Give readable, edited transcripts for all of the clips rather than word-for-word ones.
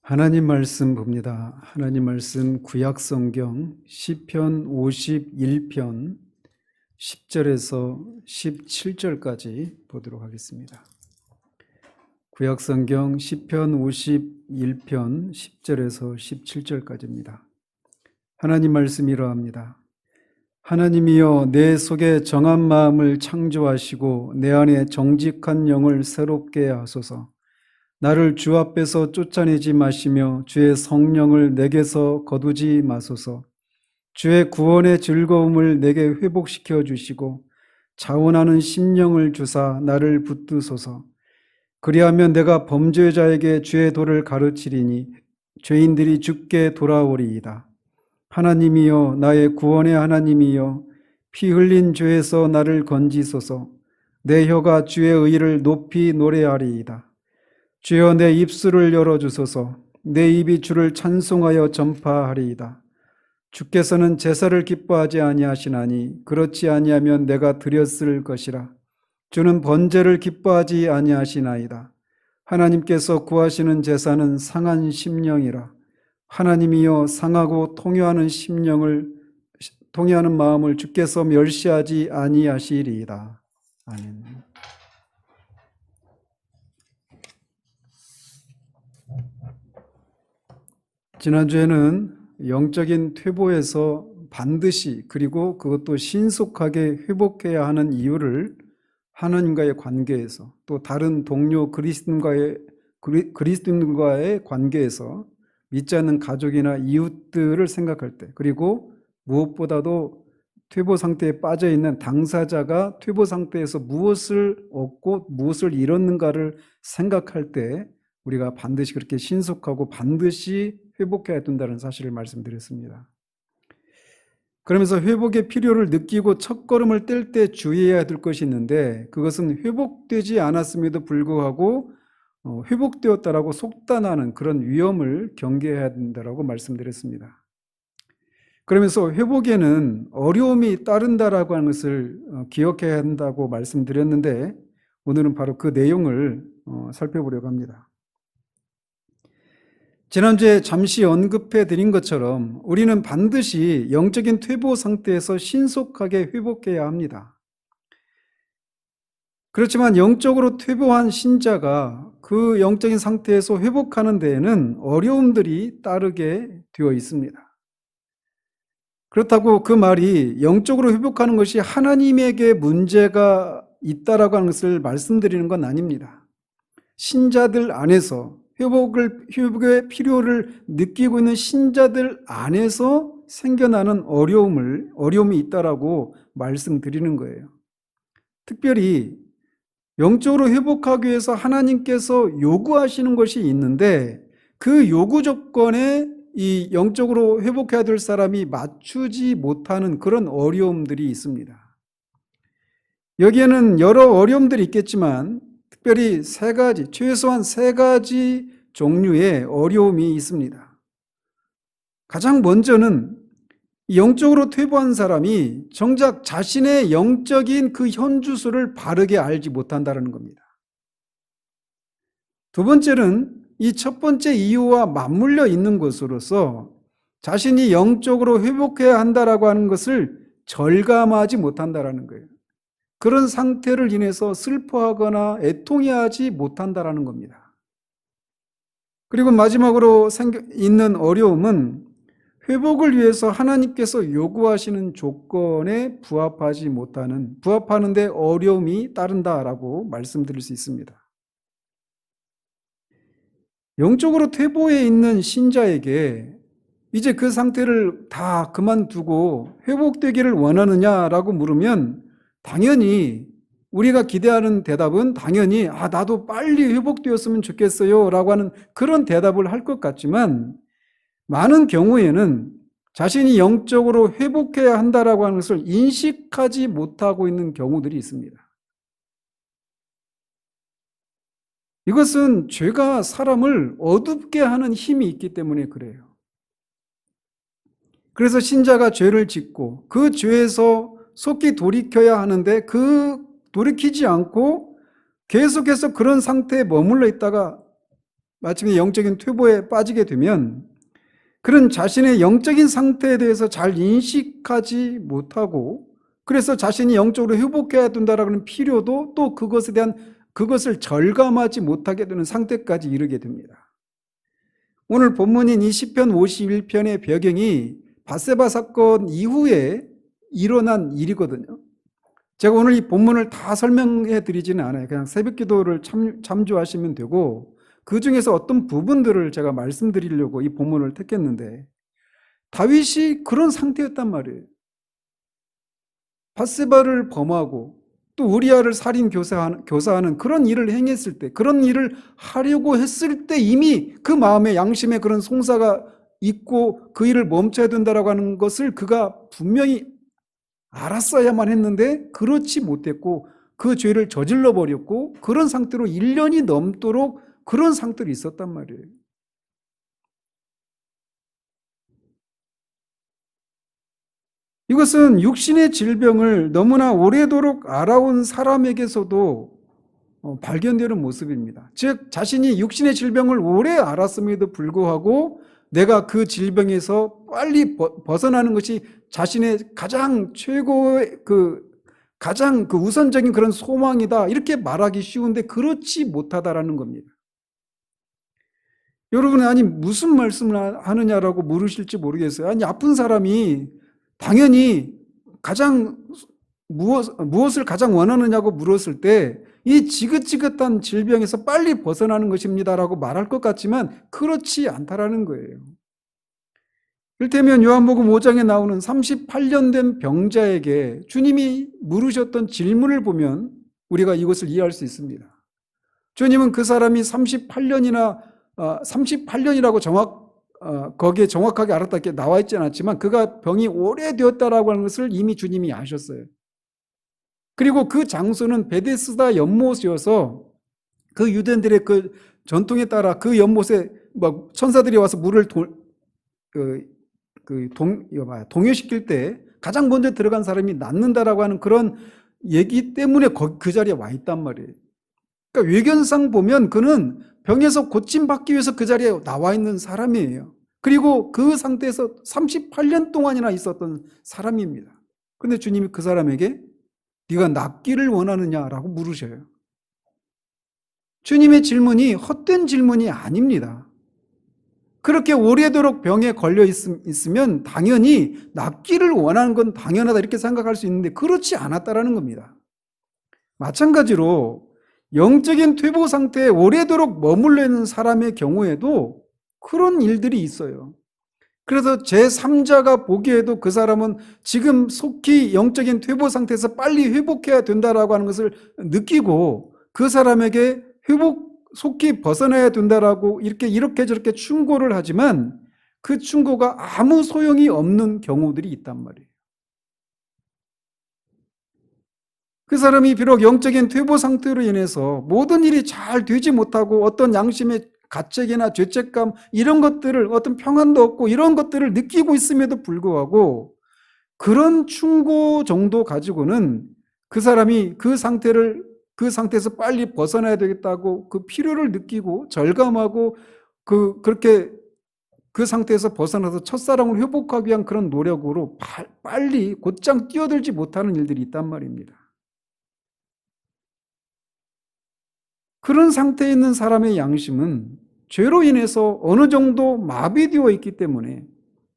하나님 말씀 봅니다. 하나님 말씀 구약성경 시편 51편 10절에서 17절까지 보도록 하겠습니다. 구약성경 시편 51편 10절에서 17절까지입니다. 하나님 말씀 이러합니다. 하나님이여, 내 속에 정한 마음을 창조하시고 내 안에 정직한 영을 새롭게 하소서. 나를 주 앞에서 쫓아내지 마시며 주의 성령을 내게서 거두지 마소서. 주의 구원의 즐거움을 내게 회복시켜 주시고 자원하는 심령을 주사 나를 붙드소서. 그리하면 내가 범죄자에게 주의 도를 가르치리니 죄인들이 주께 돌아오리이다. 하나님이여, 나의 구원의 하나님이여, 피 흘린 죄에서 나를 건지소서. 내 혀가 주의 의를 높이 노래하리이다. 주여, 내 입술을 열어주소서. 내 입이 주를 찬송하여 전파하리이다. 주께서는 제사를 기뻐하지 아니하시나니 그렇지 아니하면 내가 드렸을 것이라. 주는 번제를 기뻐하지 아니하시나이다. 하나님께서 구하시는 제사는 상한 심령이라. 하나님이여, 상하고 통회하는 통회하는 마음을 주께서 멸시하지 아니하시리이다. 아멘. 지난주에는 영적인 퇴보에서 반드시, 그리고 그것도 신속하게 회복해야 하는 이유를 하나님과의 관계에서, 또 다른 동료 그리스도인과의 관계에서, 믿지 않는 가족이나 이웃들을 생각할 때, 그리고 무엇보다도 퇴보 상태에 빠져 있는 당사자가 퇴보 상태에서 무엇을 얻고 무엇을 잃었는가를 생각할 때 우리가 반드시 그렇게 신속하고 반드시 회복해야 된다는 사실을 말씀드렸습니다. 그러면서 회복의 필요를 느끼고 첫걸음을 뗄 때 주의해야 될 것이 있는데, 그것은 회복되지 않았음에도 불구하고 회복되었다라고 속단하는 그런 위험을 경계해야 된다라고 말씀드렸습니다. 그러면서 회복에는 어려움이 따른다라고 하는 것을 기억해야 한다고 말씀드렸는데, 오늘은 바로 그 내용을 살펴보려고 합니다. 지난주에 잠시 언급해 드린 것처럼 우리는 반드시 영적인 퇴보 상태에서 신속하게 회복해야 합니다. 그렇지만 영적으로 퇴보한 신자가 그 영적인 상태에서 회복하는 데에는 어려움들이 따르게 되어 있습니다. 그렇다고 그 말이 영적으로 회복하는 것이 하나님에게 문제가 있다라고 하는 것을 말씀드리는 건 아닙니다. 신자들 안에서 회복의 필요를 느끼고 있는 신자들 안에서 생겨나는 어려움이 있다라고 말씀드리는 거예요. 특별히 영적으로 회복하기 위해서 하나님께서 요구하시는 것이 있는데, 그 요구 조건에 이 영적으로 회복해야 될 사람이 맞추지 못하는 그런 어려움들이 있습니다. 여기에는 여러 어려움들이 있겠지만 특별히 최소한 세 가지 종류의 어려움이 있습니다. 가장 먼저는 영적으로 퇴보한 사람이 정작 자신의 영적인 그 현주소를 바르게 알지 못한다는 겁니다. 두 번째는 이 첫 번째 이유와 맞물려 있는 것으로서 자신이 영적으로 회복해야 한다라고 하는 것을 절감하지 못한다라는 거예요. 그런 상태를 인해서 슬퍼하거나 애통해하지 못한다라는 겁니다. 그리고 마지막으로 있는 어려움은 회복을 위해서 하나님께서 요구하시는 조건에 부합하는데 어려움이 따른다라고 말씀드릴 수 있습니다. 영적으로 퇴보해 있는 신자에게 이제 그 상태를 다 그만두고 회복되기를 원하느냐라고 물으면, 당연히 우리가 기대하는 대답은 당연히 나도 빨리 회복되었으면 좋겠어요 라고 하는 그런 대답을 할 것 같지만, 많은 경우에는 자신이 영적으로 회복해야 한다라고 하는 것을 인식하지 못하고 있는 경우들이 있습니다. 이것은 죄가 사람을 어둡게 하는 힘이 있기 때문에 그래요. 그래서 신자가 죄를 짓고 그 죄에서 속히 돌이켜야 하는데 돌이키지 않고 계속해서 그런 상태에 머물러 있다가 마침내 영적인 퇴보에 빠지게 되면 그런 자신의 영적인 상태에 대해서 잘 인식하지 못하고, 그래서 자신이 영적으로 회복해야 된다라는 필요도 또 그것에 대한 그것을 절감하지 못하게 되는 상태까지 이르게 됩니다. 오늘 본문인 이 시편 51편의 배경이 밧세바 사건 이후에 일어난 일이거든요. 제가 오늘 이 본문을 다 설명해 드리지는 않아요. 그냥 새벽 기도를 참조하시면 되고, 그 중에서 어떤 부분들을 제가 말씀드리려고 이 본문을 택했는데, 다윗이 그런 상태였단 말이에요. 밧세바를 범하고 또 우리아를 살인 교사하는 그런 일을 행했을 때, 그런 일을 하려고 했을 때 이미 그 마음에 양심에 그런 송사가 있고 그 일을 멈춰야 된다라고 하는 것을 그가 분명히 알았어야만 했는데 그렇지 못했고 그 죄를 저질러 버렸고, 그런 상태로 1년이 넘도록 그런 상태로 있었단 말이에요. 이것은 육신의 질병을 너무나 오래도록 알아온 사람에게서도 발견되는 모습입니다. 즉 자신이 육신의 질병을 오래 알았음에도 불구하고 내가 그 질병에서 빨리 벗어나는 것이 자신의 가장 최고의 가장 우선적인 그런 소망이다, 이렇게 말하기 쉬운데 그렇지 못하다라는 겁니다. 여러분, 아니 무슨 말씀을 하느냐라고 물으실지 모르겠어요. 아니 아픈 사람이 당연히 가장 무엇을 가장 원하느냐고 물었을 때 이 지긋지긋한 질병에서 빨리 벗어나는 것입니다라고 말할 것 같지만 그렇지 않다라는 거예요. 이를테면 요한복음 5장에 나오는 38년 된 병자에게 주님이 물으셨던 질문을 보면 우리가 이것을 이해할 수 있습니다. 주님은 그 사람이 38년이라고 거기에 정확하게 알았다 이렇게 나와 있지 않았지만 그가 병이 오래되었다라고 하는 것을 이미 주님이 아셨어요. 그리고 그 장소는 베데스다 연못이어서 그 유대인들의 그 전통에 따라 그 연못에 막 천사들이 와서 물을 동요시킬 때 가장 먼저 들어간 사람이 낫는다라고 하는 그런 얘기 때문에 그 자리에 와 있단 말이에요. 그러니까 외견상 보면 그는 병에서 고침받기 위해서 그 자리에 나와 있는 사람이에요. 그리고 그 상태에서 38년 동안이나 있었던 사람입니다. 그런데 주님이 그 사람에게 네가 낫기를 원하느냐라고 물으셔요. 주님의 질문이 헛된 질문이 아닙니다. 그렇게 오래도록 병에 걸려 있으면 당연히 낫기를 원하는 건 당연하다 이렇게 생각할 수 있는데 그렇지 않았다라는 겁니다. 마찬가지로 영적인 퇴보 상태에 오래도록 머물러 있는 사람의 경우에도 그런 일들이 있어요. 그래서 제3자가 보기에도 그 사람은 지금 속히 영적인 퇴보 상태에서 빨리 회복해야 된다라고 하는 것을 느끼고 그 사람에게 속히 벗어나야 된다라고 이렇게 저렇게 충고를 하지만 그 충고가 아무 소용이 없는 경우들이 있단 말이에요. 그 사람이 비록 영적인 퇴보 상태로 인해서 모든 일이 잘 되지 못하고 어떤 양심의 가책이나 죄책감 이런 것들을, 어떤 평안도 없고 이런 것들을 느끼고 있음에도 불구하고 그런 충고 정도 가지고는 그 사람이 그 상태에서 빨리 벗어나야 되겠다고 그 필요를 느끼고 절감하고 그렇게 그 상태에서 벗어나서 첫사랑을 회복하기 위한 그런 노력으로 빨리 곧장 뛰어들지 못하는 일들이 있단 말입니다. 그런 상태에 있는 사람의 양심은 죄로 인해서 어느 정도 마비되어 있기 때문에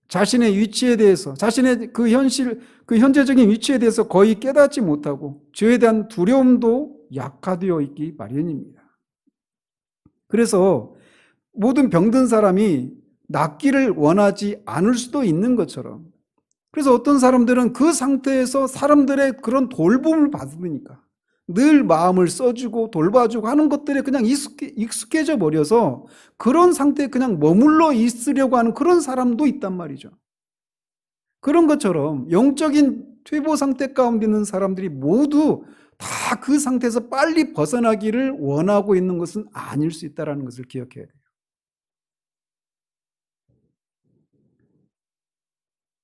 자신의 위치에 대해서, 자신의 그 현재적인 위치에 대해서 거의 깨닫지 못하고 죄에 대한 두려움도 약화되어 있기 마련입니다. 그래서 모든 병든 사람이 낫기를 원하지 않을 수도 있는 것처럼, 그래서 어떤 사람들은 그 상태에서 사람들의 그런 돌봄을 받으니까 늘 마음을 써주고 돌봐주고 하는 것들에 그냥 익숙해져 버려서 그런 상태에 그냥 머물러 있으려고 하는 그런 사람도 있단 말이죠. 그런 것처럼 영적인 퇴보 상태 가운데 있는 사람들이 모두 다 그 상태에서 빨리 벗어나기를 원하고 있는 것은 아닐 수 있다는 것을 기억해야 돼요.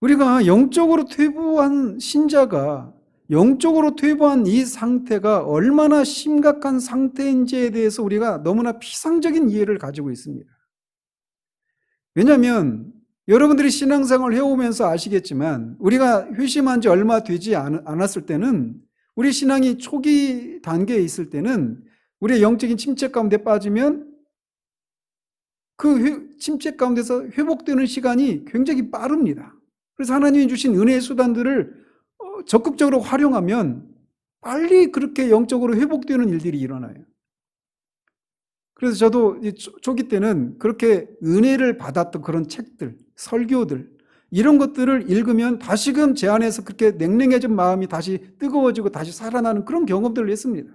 우리가 영적으로 퇴보한 신자가 영적으로 퇴보한 이 상태가 얼마나 심각한 상태인지에 대해서 우리가 너무나 피상적인 이해를 가지고 있습니다. 왜냐하면 여러분들이 신앙생활을 해오면서 아시겠지만 우리가 회심한 지 얼마 되지 않았을 때는, 우리 신앙이 초기 단계에 있을 때는 우리의 영적인 침체 가운데 빠지면 그 침체 가운데서 회복되는 시간이 굉장히 빠릅니다. 그래서 하나님이 주신 은혜의 수단들을 적극적으로 활용하면 빨리 그렇게 영적으로 회복되는 일들이 일어나요. 그래서 저도 초기 때는 그렇게 은혜를 받았던 그런 책들, 설교들, 이런 것들을 읽으면 다시금 제 안에서 그렇게 냉랭해진 마음이 다시 뜨거워지고 다시 살아나는 그런 경험들을 했습니다.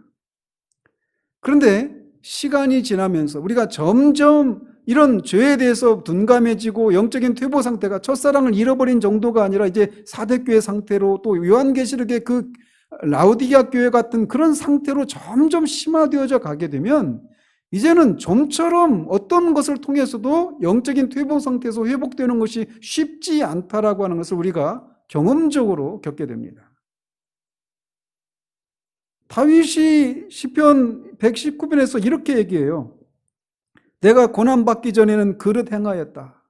그런데 시간이 지나면서 우리가 점점 이런 죄에 대해서 둔감해지고 영적인 퇴보 상태가 첫사랑을 잃어버린 정도가 아니라 이제 사대교회 상태로, 또 요한계시록의 그 라오디게아 교회 같은 그런 상태로 점점 심화되어져 가게 되면 이제는 좀처럼 어떤 것을 통해서도 영적인 퇴보 상태에서 회복되는 것이 쉽지 않다라고 하는 것을 우리가 경험적으로 겪게 됩니다. 다윗이 시편 119편에서 이렇게 얘기해요. 내가 고난받기 전에는 그릇 행하였다.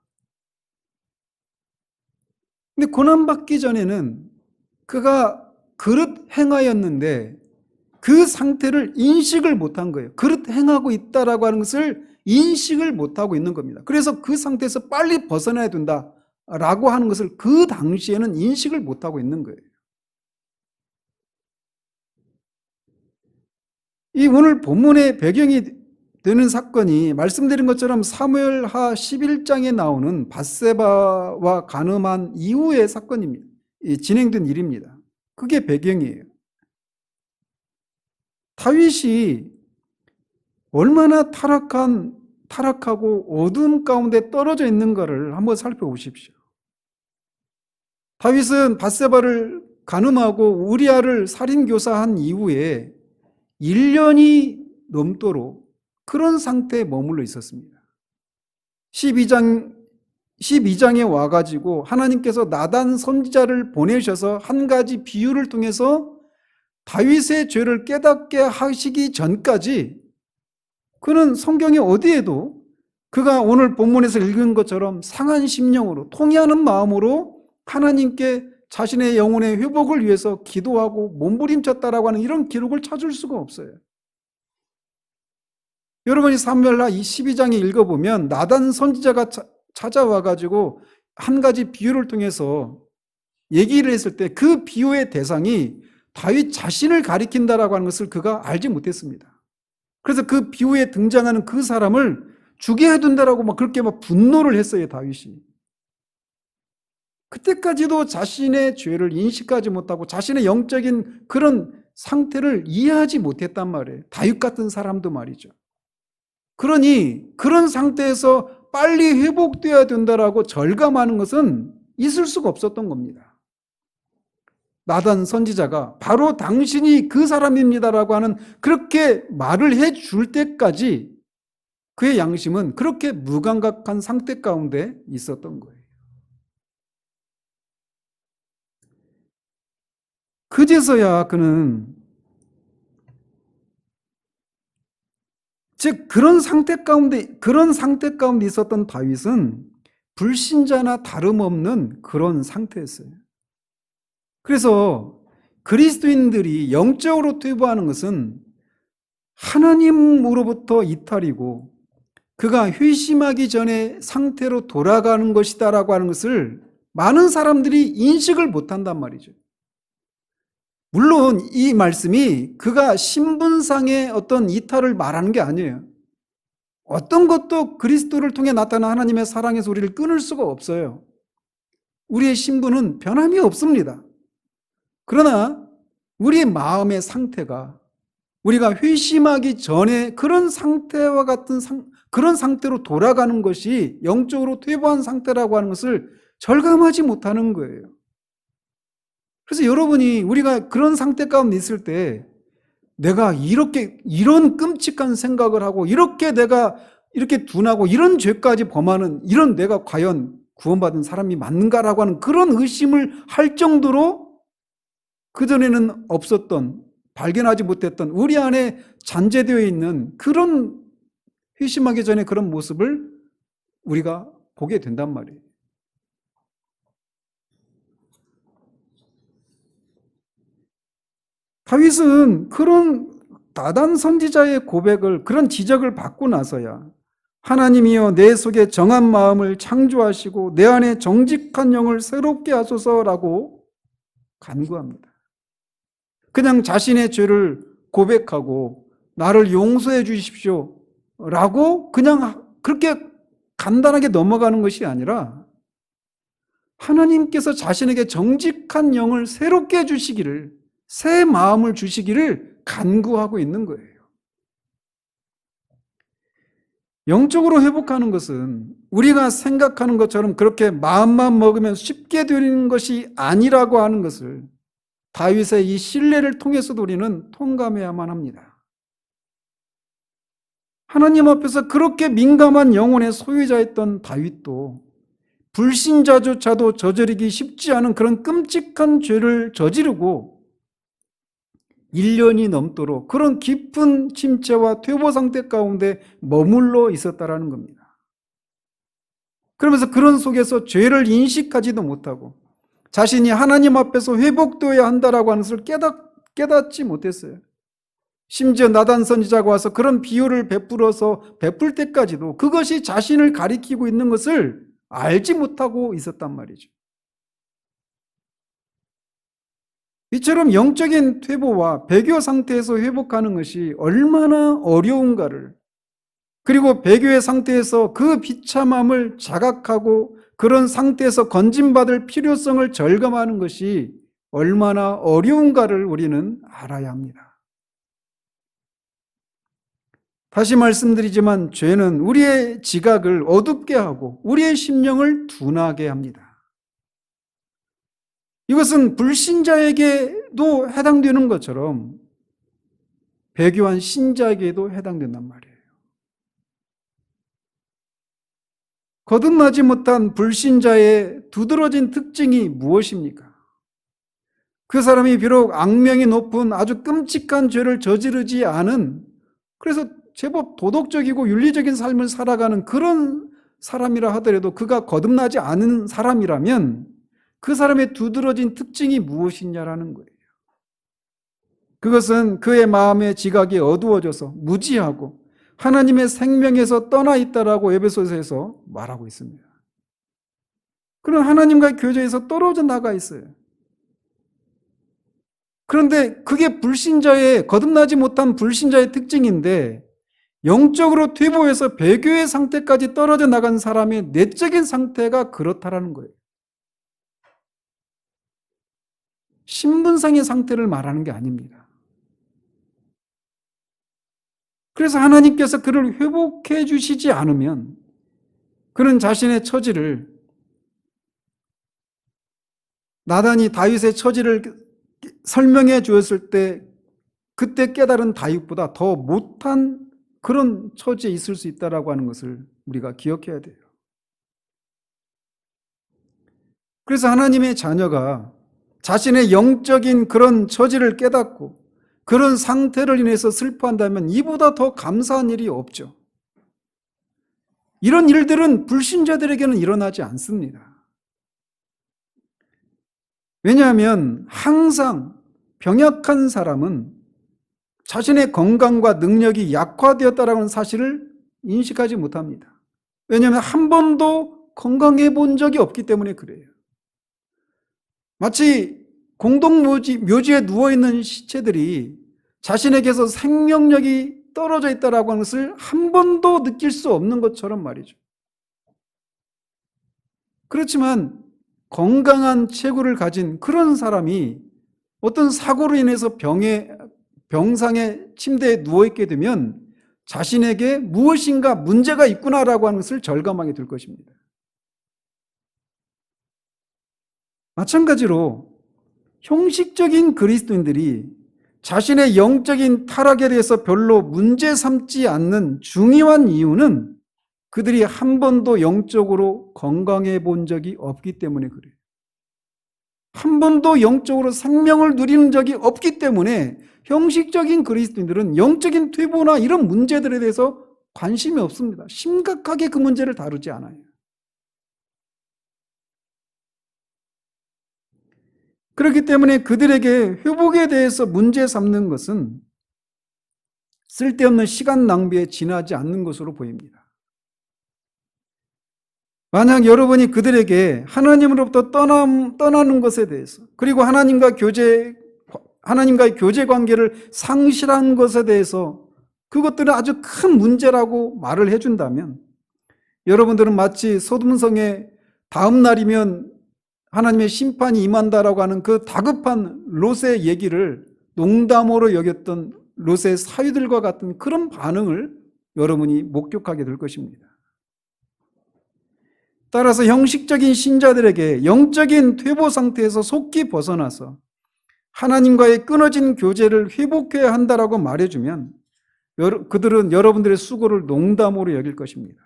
근데 고난받기 전에는 그가 그릇 행하였는데 그 상태를 인식을 못한 거예요. 그릇 행하고 있다라고 하는 것을 인식을 못하고 있는 겁니다. 그래서 그 상태에서 빨리 벗어나야 된다라고 하는 것을 그 당시에는 인식을 못하고 있는 거예요. 이 오늘 본문의 배경이 되는 사건이 말씀드린 것처럼 사무엘하 11장에 나오는 밧세바와 간음한 이후의 사건입니다. 진행된 일입니다. 그게 배경이에요. 다윗이 얼마나 타락하고 어두움 가운데 떨어져 있는가를 한번 살펴보십시오. 다윗은 밧세바를 간음하고 우리아를 살인교사한 이후에 1년이 넘도록 그런 상태에 머물러 있었습니다. 12장에 와가지고 하나님께서 나단 선지자를 보내셔서 한 가지 비유를 통해서 다윗의 죄를 깨닫게 하시기 전까지 그는 성경의 어디에도 그가 오늘 본문에서 읽은 것처럼 상한 심령으로, 통회하는 마음으로 하나님께 자신의 영혼의 회복을 위해서 기도하고 몸부림쳤다라고 하는 이런 기록을 찾을 수가 없어요. 여러분이 사무엘하 12장에 읽어보면 나단 선지자가 찾아와가지고 한 가지 비유를 통해서 얘기를 했을 때 그 비유의 대상이 다윗 자신을 가리킨다라고 하는 것을 그가 알지 못했습니다. 그래서 그 비유에 등장하는 그 사람을 죽여야 된다라고 그렇게 분노를 했어요, 다윗이. 그때까지도 자신의 죄를 인식하지 못하고 자신의 영적인 그런 상태를 이해하지 못했단 말이에요. 다윗 같은 사람도 말이죠. 그러니 그런 상태에서 빨리 회복되어야 된다라고 절감하는 것은 있을 수가 없었던 겁니다. 나단 선지자가 바로 당신이 그 사람입니다라고 하는 그렇게 말을 해줄 때까지 그의 양심은 그렇게 무감각한 상태 가운데 있었던 거예요. 그제서야 그는, 즉 그런 상태 가운데 있었던 다윗은 불신자나 다름없는 그런 상태였어요. 그래서 그리스도인들이 영적으로 퇴보하는 것은 하나님으로부터 이탈이고 그가 회심하기 전에 상태로 돌아가는 것이다라고 하는 것을 많은 사람들이 인식을 못한단 말이죠. 물론 이 말씀이 그가 신분상의 어떤 이탈을 말하는 게 아니에요. 어떤 것도 그리스도를 통해 나타난 하나님의 사랑에서 우리를 끊을 수가 없어요. 우리의 신분은 변함이 없습니다. 그러나 우리의 마음의 상태가 우리가 회심하기 전에 그런 상태와 같은 그런 상태로 돌아가는 것이 영적으로 퇴보한 상태라고 하는 것을 절감하지 못하는 거예요. 그래서 여러분이 우리가 그런 상태 가운데 있을 때 내가 이런 끔찍한 생각을 하고 내가 이렇게 둔하고 이런 죄까지 범하는 이런 내가 과연 구원받은 사람이 맞는가라고 하는 그런 의심을 할 정도로 그전에는 없었던, 발견하지 못했던 우리 안에 잔재되어 있는 그런 회심하기 전에 그런 모습을 우리가 보게 된단 말이에요. 다윗은 그런 나단 선지자의 고백을, 그런 지적을 받고 나서야 하나님이여 내 속에 정한 마음을 창조하시고 내 안에 정직한 영을 새롭게 하소서라고 간구합니다. 그냥 자신의 죄를 고백하고 나를 용서해 주십시오 라고 그냥 그렇게 간단하게 넘어가는 것이 아니라 하나님께서 자신에게 정직한 영을 새롭게 해주시기를, 새 마음을 주시기를 간구하고 있는 거예요. 영적으로 회복하는 것은 우리가 생각하는 것처럼 그렇게 마음만 먹으면 쉽게 되는 것이 아니라고 하는 것을 다윗의 이 신뢰를 통해서도 우리는 통감해야만 합니다. 하나님 앞에서 그렇게 민감한 영혼의 소유자였던 다윗도 불신자조차도 저지르기 쉽지 않은 그런 끔찍한 죄를 저지르고 1년이 넘도록 그런 깊은 침체와 퇴보 상태 가운데 머물러 있었다라는 겁니다. 그러면서 그런 속에서 죄를 인식하지도 못하고 자신이 하나님 앞에서 회복되어야 한다라고 하는 것을 깨닫지 못했어요. 심지어 나단 선지자가 와서 그런 비유를 베풀 때까지도 그것이 자신을 가리키고 있는 것을 알지 못하고 있었단 말이죠. 이처럼 영적인 퇴보와 배교 상태에서 회복하는 것이 얼마나 어려운가를, 그리고 배교의 상태에서 그 비참함을 자각하고 그런 상태에서 건진받을 필요성을 절감하는 것이 얼마나 어려운가를 우리는 알아야 합니다. 다시 말씀드리지만 죄는 우리의 지각을 어둡게 하고 우리의 심령을 둔하게 합니다. 이것은 불신자에게도 해당되는 것처럼 배교한 신자에게도 해당된단 말이에요. 거듭나지 못한 불신자의 두드러진 특징이 무엇입니까? 그 사람이 비록 악명이 높은 아주 끔찍한 죄를 저지르지 않은, 그래서 제법 도덕적이고 윤리적인 삶을 살아가는 그런 사람이라 하더라도 그가 거듭나지 않은 사람이라면 그 사람의 두드러진 특징이 무엇이냐라는 거예요. 그것은 그의 마음의 지각이 어두워져서 무지하고 하나님의 생명에서 떠나 있다라고 에베소서에서 말하고 있습니다. 그런 하나님과의 교제에서 떨어져 나가 있어요. 그런데 그게 불신자의, 거듭나지 못한 불신자의 특징인데 영적으로 퇴보해서 배교의 상태까지 떨어져 나간 사람의 내적인 상태가 그렇다라는 거예요. 신분상의 상태를 말하는 게 아닙니다. 그래서 하나님께서 그를 회복해 주시지 않으면 그는 자신의 처지를, 나단이 다윗의 처지를 설명해 주었을 때 그때 깨달은 다윗보다 더 못한 그런 처지에 있을 수 있다라고 하는 것을 우리가 기억해야 돼요. 그래서 하나님의 자녀가 자신의 영적인 그런 처지를 깨닫고 그런 상태를 인해서 슬퍼한다면 이보다 더 감사한 일이 없죠. 이런 일들은 불신자들에게는 일어나지 않습니다. 왜냐하면 항상 병약한 사람은 자신의 건강과 능력이 약화되었다라는 사실을 인식하지 못합니다. 왜냐하면 한 번도 건강해 본 적이 없기 때문에 그래요. 마치 공동묘지에 누워있는 시체들이 자신에게서 생명력이 떨어져 있다라고 하는 것을 한 번도 느낄 수 없는 것처럼 말이죠. 그렇지만 건강한 체구를 가진 그런 사람이 어떤 사고로 인해서 병상의 침대에 누워있게 되면 자신에게 무엇인가 문제가 있구나라고 하는 것을 절감하게 될 것입니다. 마찬가지로 형식적인 그리스도인들이 자신의 영적인 타락에 대해서 별로 문제 삼지 않는 중요한 이유는 그들이 한 번도 영적으로 건강해 본 적이 없기 때문에 그래요. 한 번도 영적으로 생명을 누리는 적이 없기 때문에 형식적인 그리스도인들은 영적인 퇴보나 이런 문제들에 대해서 관심이 없습니다. 심각하게 그 문제를 다루지 않아요. 그렇기 때문에 그들에게 회복에 대해서 문제 삼는 것은 쓸데없는 시간 낭비에 지나지 않는 것으로 보입니다. 만약 여러분이 그들에게 하나님으로부터 떠나는 것에 대해서, 그리고 하나님과의 교제 관계를 상실한 것에 대해서 그것들은 아주 큰 문제라고 말을 해준다면, 여러분들은 마치 소돔성에 다음 날이면 하나님의 심판이 임한다라고 하는 그 다급한 롯의 얘기를 농담으로 여겼던 롯의 사위들과 같은 그런 반응을 여러분이 목격하게 될 것입니다. 따라서 형식적인 신자들에게 영적인 퇴보 상태에서 속히 벗어나서 하나님과의 끊어진 교제를 회복해야 한다라고 말해주면 그들은 여러분들의 수고를 농담으로 여길 것입니다.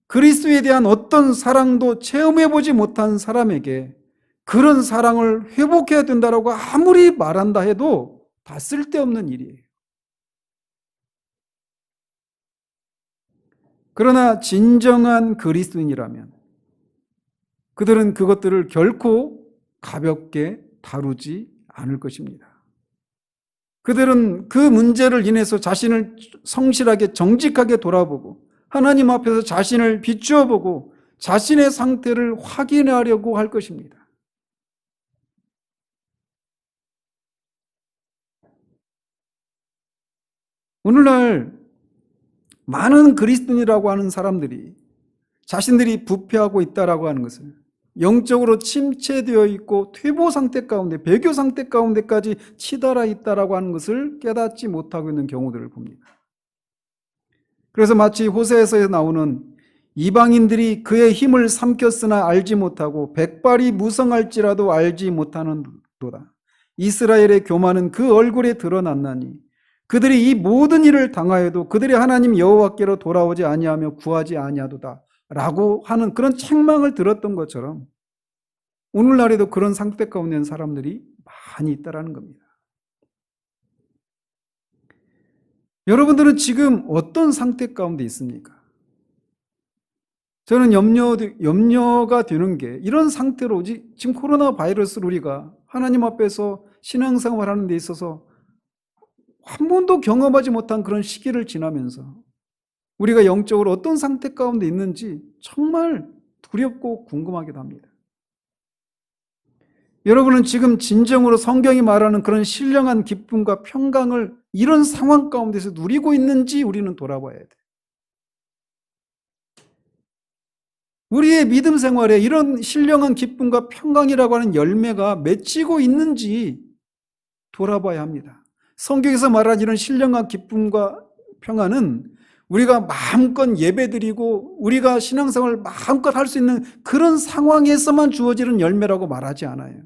그리스도에 대한 어떤 사랑도 체험해보지 못한 사람에게 그런 사랑을 회복해야 된다라고 아무리 말한다 해도 다 쓸데없는 일이에요. 그러나 진정한 그리스도인이라면 그들은 그것들을 결코 가볍게 다루지 않을 것입니다. 그들은 그 문제를 인해서 자신을 성실하게 정직하게 돌아보고 하나님 앞에서 자신을 비추어 보고 자신의 상태를 확인하려고 할 것입니다. 오늘날 많은 그리스도인이라고 하는 사람들이 자신들이 부패하고 있다라고 하는 것을, 영적으로 침체되어 있고 퇴보 상태 가운데, 배교 상태 가운데까지 치달아 있다라고 하는 것을 깨닫지 못하고 있는 경우들을 봅니다. 그래서 마치 호세에서 나오는 이방인들이 그의 힘을 삼켰으나 알지 못하고 백발이 무성할지라도 알지 못하는도다. 이스라엘의 교만은 그 얼굴에 드러났나니 그들이 이 모든 일을 당하여도 그들이 하나님 여호와께로 돌아오지 아니하며 구하지 아니하도다 라고 하는 그런 책망을 들었던 것처럼 오늘날에도 그런 상태 가운데 있는 사람들이 많이 있다는 겁니다. 여러분들은 지금 어떤 상태 가운데 있습니까? 저는 염려가 되는 게 이런 상태로 지금 코로나 바이러스를 우리가 하나님 앞에서 신앙생활 하는 데 있어서 한 번도 경험하지 못한 그런 시기를 지나면서 우리가 영적으로 어떤 상태 가운데 있는지 정말 두렵고 궁금하기도 합니다. 여러분은 지금 진정으로 성경이 말하는 그런 신령한 기쁨과 평강을 이런 상황 가운데서 누리고 있는지 우리는 돌아봐야 돼. 우리의 믿음 생활에 이런 신령한 기쁨과 평강이라고 하는 열매가 맺히고 있는지 돌아봐야 합니다. 성경에서 말하는 이런 신령한 기쁨과 평안은 우리가 마음껏 예배드리고 우리가 신앙생활을 마음껏 할 수 있는 그런 상황에서만 주어지는 열매라고 말하지 않아요.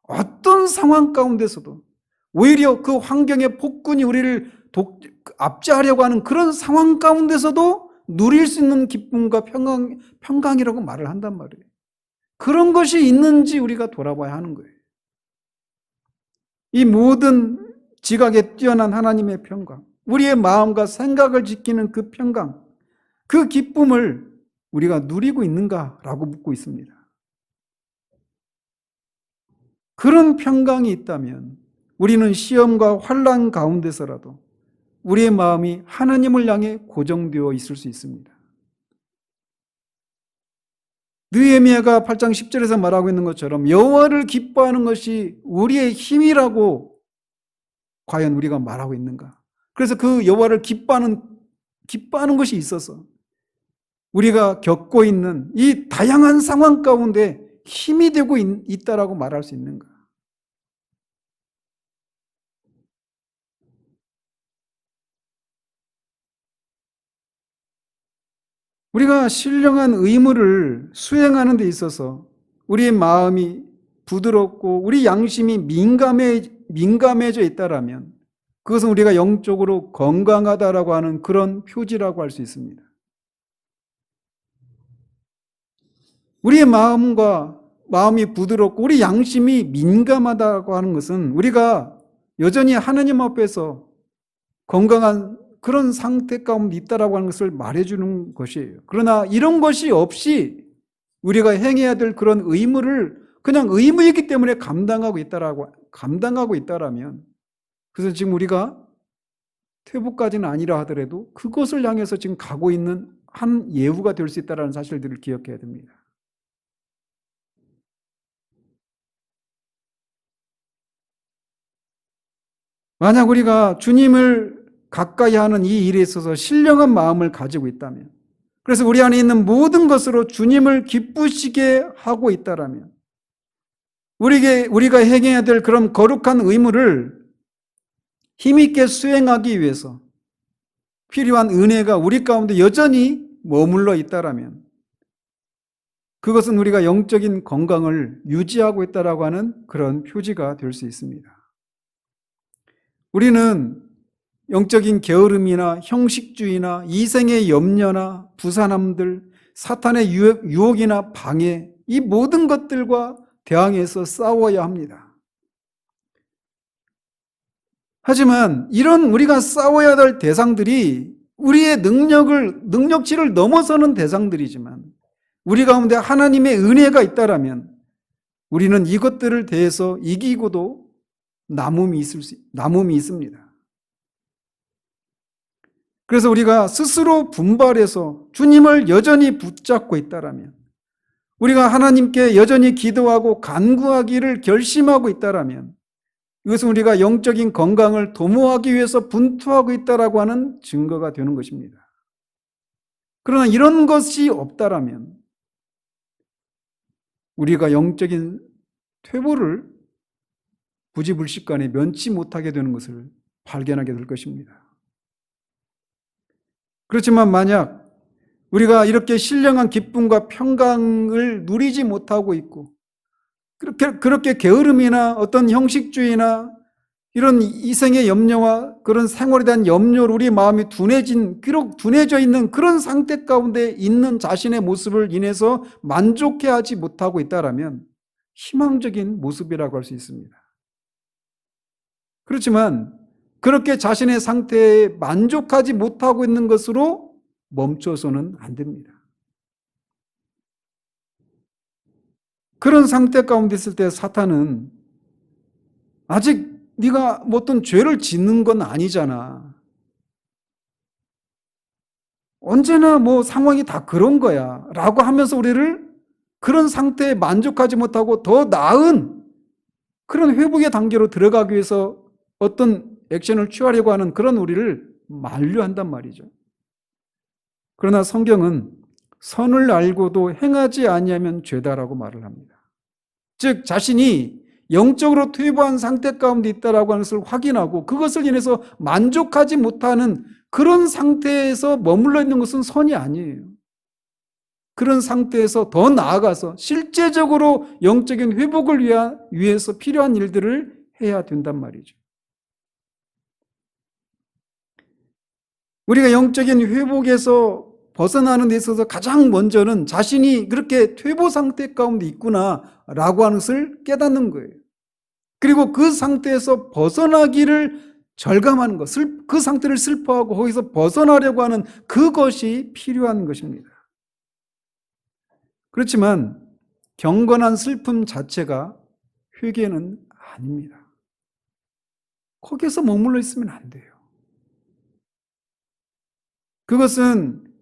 어떤 상황 가운데서도 오히려 그 환경의 폭군이 우리를 압제하려고 하는 그런 상황 가운데서도 누릴 수 있는 기쁨과 평강이라고 말을 한단 말이에요. 그런 것이 있는지 우리가 돌아봐야 하는 거예요. 이 모든 지각에 뛰어난 하나님의 평강, 우리의 마음과 생각을 지키는 그 평강, 그 기쁨을 우리가 누리고 있는가라고 묻고 있습니다. 그런 평강이 있다면 우리는 시험과 환난 가운데서라도 우리의 마음이 하나님을 향해 고정되어 있을 수 있습니다. 느헤미야가 8장 10절에서 말하고 있는 것처럼 여호와를 기뻐하는 것이 우리의 힘이라고 과연 우리가 말하고 있는가? 그래서 그 여호와를 기뻐하는 것이 있어서 우리가 겪고 있는 이 다양한 상황 가운데 힘이 되고 있다라고 말할 수 있는가? 우리가 신령한 의무를 수행하는 데 있어서 우리의 마음이 부드럽고 우리 양심이 민감해져 있다라면 그것은 우리가 영적으로 건강하다라고 하는 그런 표지라고 할 수 있습니다. 우리의 마음과 마음이 부드럽고 우리 양심이 민감하다고 하는 것은 우리가 여전히 하나님 앞에서 건강한 그런 상태 가운데 있다라고 하는 것을 말해주는 것이에요. 그러나 이런 것이 없이 우리가 행해야 될 그런 의무를 그냥 의무이기 때문에 감당하고 있다라면, 그래서 지금 우리가 퇴보까지는 아니라 하더라도 그것을 향해서 지금 가고 있는 한 예후가 될 수 있다는 사실들을 기억해야 됩니다. 만약 우리가 주님을 가까이 하는 이 일에 있어서 신령한 마음을 가지고 있다면, 그래서 우리 안에 있는 모든 것으로 주님을 기쁘시게 하고 있다라면, 우리가 행해야 될 그런 거룩한 의무를 힘있게 수행하기 위해서 필요한 은혜가 우리 가운데 여전히 머물러 있다라면, 그것은 우리가 영적인 건강을 유지하고 있다라고 하는 그런 표지가 될 수 있습니다. 우리는 영적인 게으름이나 형식주의나 이생의 염려나 부산함들, 사탄의 유혹이나 방해, 이 모든 것들과 대항해서 싸워야 합니다. 하지만 이런 우리가 싸워야 될 대상들이 우리의 능력치를 넘어서는 대상들이지만 우리 가운데 하나님의 은혜가 있다라면 우리는 이것들을 대해서 이기고도 남음이 있습니다. 그래서 우리가 스스로 분발해서 주님을 여전히 붙잡고 있다라면, 우리가 하나님께 여전히 기도하고 간구하기를 결심하고 있다라면, 이것은 우리가 영적인 건강을 도모하기 위해서 분투하고 있다라고 하는 증거가 되는 것입니다. 그러나 이런 것이 없다라면 우리가 영적인 퇴보를 부지불식간에 면치 못하게 되는 것을 발견하게 될 것입니다. 그렇지만 만약 우리가 이렇게 신령한 기쁨과 평강을 누리지 못하고 있고 그렇게 게으름이나 어떤 형식주의나 이런 이생의 염려와 그런 생활에 대한 염려로 우리 마음이 둔해져 있는 그런 상태 가운데 있는 자신의 모습을 인해서 만족해하지 못하고 있다라면 희망적인 모습이라고 할 수 있습니다. 그렇지만 그렇게 자신의 상태에 만족하지 못하고 있는 것으로 멈춰서는 안 됩니다. 그런 상태 가운데 있을 때 사탄은 아직 네가 어떤 죄를 짓는 건 아니잖아. 언제나 상황이 다 그런 거야. 라고 하면서 우리를 그런 상태에 만족하지 못하고 더 나은 그런 회복의 단계로 들어가기 위해서 어떤 액션을 취하려고 하는 그런 우리를 만류한단 말이죠. 그러나 성경은 선을 알고도 행하지 아니하면 죄다라고 말을 합니다. 즉 자신이 영적으로 퇴보한 상태 가운데 있다라고 하는 것을 확인하고 그것을 인해서 만족하지 못하는 그런 상태에서 머물러 있는 것은 선이 아니에요. 그런 상태에서 더 나아가서 실제적으로 영적인 회복을 위해서 필요한 일들을 해야 된단 말이죠. 우리가 영적인 회복에서 벗어나는 데 있어서 가장 먼저는 자신이 그렇게 퇴보 상태 가운데 있구나라고 하는 것을 깨닫는 거예요. 그리고 그 상태에서 벗어나기를 절감하는 것, 그 상태를 슬퍼하고 거기서 벗어나려고 하는 그것이 필요한 것입니다. 그렇지만 경건한 슬픔 자체가 회개는 아닙니다. 거기에서 머물러 있으면 안 돼요. 그것은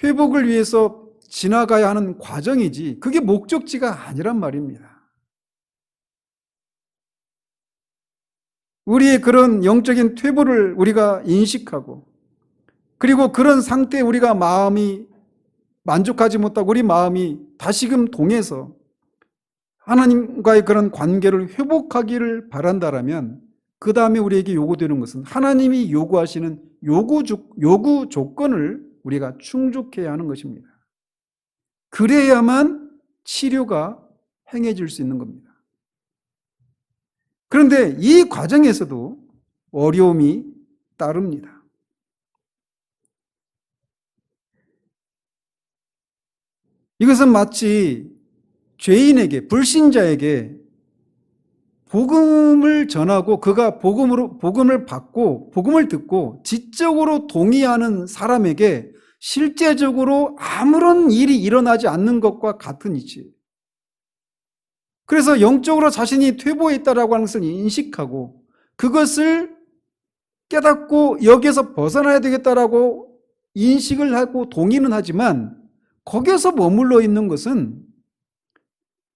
회복을 위해서 지나가야 하는 과정이지 그게 목적지가 아니란 말입니다. 우리의 그런 영적인 퇴보를 우리가 인식하고 그리고 그런 상태에 우리가 마음이 만족하지 못하고 우리 마음이 다시금 동해서 하나님과의 그런 관계를 회복하기를 바란다라면 그 다음에 우리에게 요구되는 것은 하나님이 요구하시는 요구 조건을 우리가 충족해야 하는 것입니다. 그래야만 치료가 행해질 수 있는 겁니다. 그런데 이 과정에서도 어려움이 따릅니다. 이것은 마치 죄인에게, 불신자에게 복음을 전하고 그가 복음을 받고 복음을 듣고 지적으로 동의하는 사람에게 실제적으로 아무런 일이 일어나지 않는 것과 같은 이치예요. 그래서 영적으로 자신이 퇴보했다라고 하는 것을 인식하고 그것을 깨닫고 여기에서 벗어나야 되겠다라고 인식을 하고 동의는 하지만 거기에서 머물러 있는 것은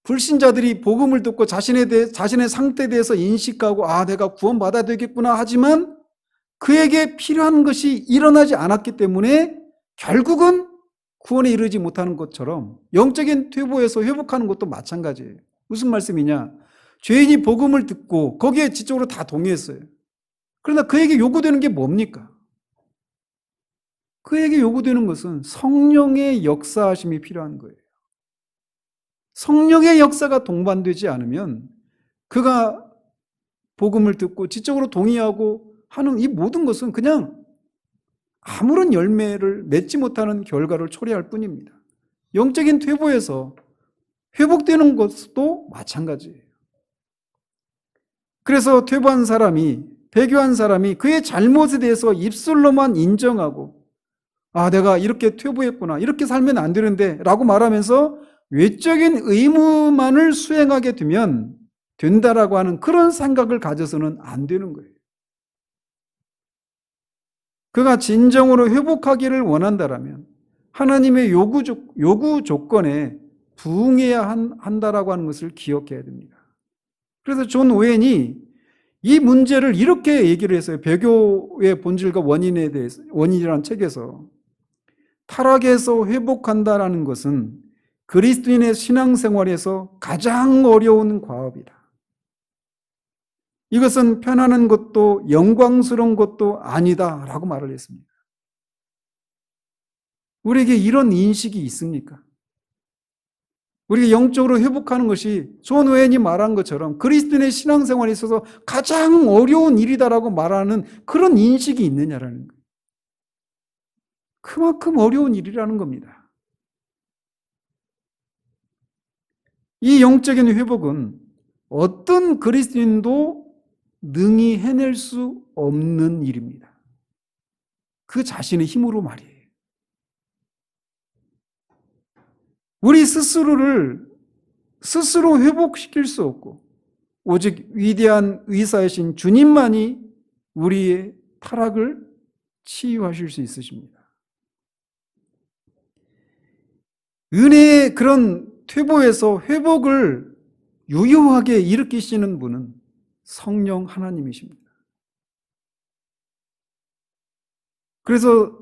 불신자들이 복음을 듣고 자신의 상태에 대해서 인식하고 내가 구원받아야 되겠구나 하지만 그에게 필요한 것이 일어나지 않았기 때문에 결국은 구원에 이르지 못하는 것처럼 영적인 퇴보에서 회복하는 것도 마찬가지예요. 무슨 말씀이냐? 죄인이 복음을 듣고 거기에 지적으로 다 동의했어요. 그러나 그에게 요구되는 게 뭡니까? 그에게 요구되는 것은 성령의 역사하심이 필요한 거예요. 성령의 역사가 동반되지 않으면 그가 복음을 듣고 지적으로 동의하고 하는 이 모든 것은 그냥 아무런 열매를 맺지 못하는 결과를 초래할 뿐입니다. 영적인 퇴보에서 회복되는 것도 마찬가지예요. 그래서 퇴보한 사람이, 배교한 사람이 그의 잘못에 대해서 입술로만 인정하고 내가 이렇게 퇴보했구나, 이렇게 살면 안 되는데 라고 말하면서 외적인 의무만을 수행하게 되면 된다라고 하는 그런 생각을 가져서는 안 되는 거예요. 그가 진정으로 회복하기를 원한다라면 하나님의 요구 조건에 부응해야 한다라고 하는 것을 기억해야 됩니다. 그래서 존 오웬이 이 문제를 이렇게 얘기를 했어요. 배교의 본질과 원인에 대해서, 원인이라는 책에서 타락에서 회복한다라는 것은 그리스도인의 신앙생활에서 가장 어려운 과업이다. 이것은 편안한 것도 영광스러운 것도 아니다라고 말을 했습니다. 우리에게 이런 인식이 있습니까? 우리가 영적으로 회복하는 것이 존 오웬이 말한 것처럼 그리스도인의 신앙생활에 있어서 가장 어려운 일이다라고 말하는 그런 인식이 있느냐라는 거예요. 그만큼 어려운 일이라는 겁니다. 이 영적인 회복은 어떤 그리스도인도 능히 해낼 수 없는 일입니다. 그 자신의 힘으로 말이에요. 우리 스스로를 스스로 회복시킬 수 없고 오직 위대한 의사이신 주님만이 우리의 타락을 치유하실 수 있으십니다. 은혜의 그런 퇴보에서 회복을 유효하게 일으키시는 분은 성령 하나님이십니다. 그래서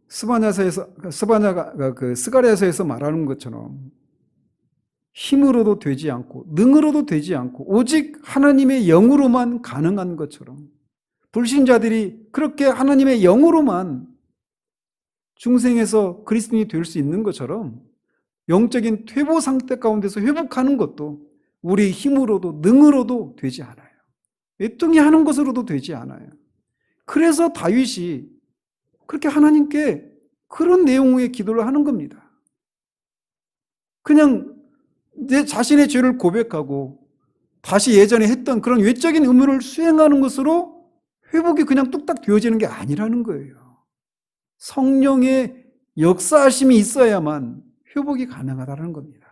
스가랴서에서 말하는 것처럼 힘으로도 되지 않고 능으로도 되지 않고 오직 하나님의 영으로만 가능한 것처럼 불신자들이 그렇게 하나님의 영으로만 중생에서 그리스도인이 될 수 있는 것처럼 영적인 퇴보 상태 가운데서 회복하는 것도 우리 힘으로도 능으로도 되지 않아요. 애통이 하는 것으로도 되지 않아요. 그래서 다윗이 그렇게 하나님께 그런 내용의 기도를 하는 겁니다. 그냥 내 자신의 죄를 고백하고 다시 예전에 했던 그런 외적인 의무를 수행하는 것으로 회복이 그냥 뚝딱 되어지는 게 아니라는 거예요. 성령의 역사하심이 있어야만 회복이 가능하다는 겁니다.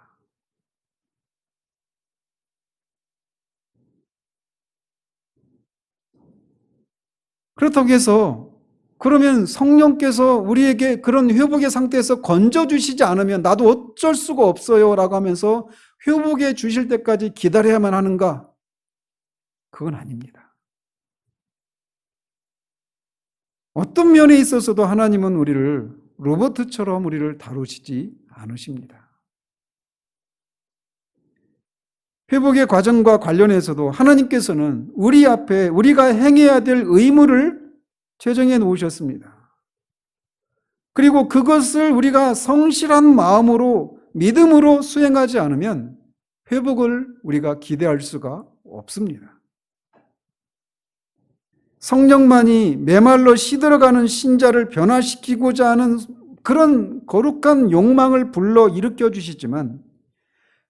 그렇다고 해서 그러면 성령께서 우리에게 그런 회복의 상태에서 건져주시지 않으면 나도 어쩔 수가 없어요 라고 하면서 회복해 주실 때까지 기다려야만 하는가? 그건 아닙니다. 어떤 면에 있어서도 하나님은 우리를 로봇처럼 우리를 다루시지 않으십니다. 회복의 과정과 관련해서도 하나님께서는 우리 앞에 우리가 행해야 될 의무를 제정해 놓으셨습니다. 그리고 그것을 우리가 성실한 마음으로 믿음으로 수행하지 않으면 회복을 우리가 기대할 수가 없습니다. 성령만이 메말라 시들어가는 신자를 변화시키고자 하는 그런 거룩한 욕망을 불러 일으켜 주시지만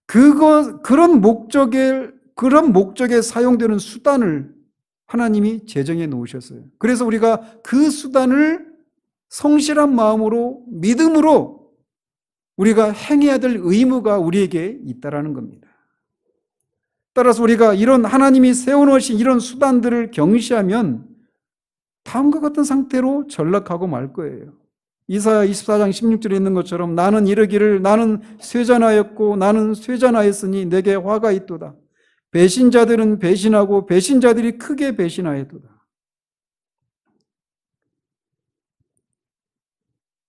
그런 목적에 사용되는 수단을 하나님이 제정해 놓으셨어요. 그래서 우리가 그 수단을 성실한 마음으로 믿음으로 우리가 행해야 될 의무가 우리에게 있다라는 겁니다. 따라서 우리가 이런 하나님이 세워놓으신 이런 수단들을 경시하면 다음과 같은 상태로 전락하고 말 거예요. 이사야 24장 16절에 있는 것처럼 나는 이르기를 나는 쇠잔하였고 나는 쇠잔하였으니 내게 화가 있도다. 배신자들은 배신하고 배신자들이 크게 배신하였도다.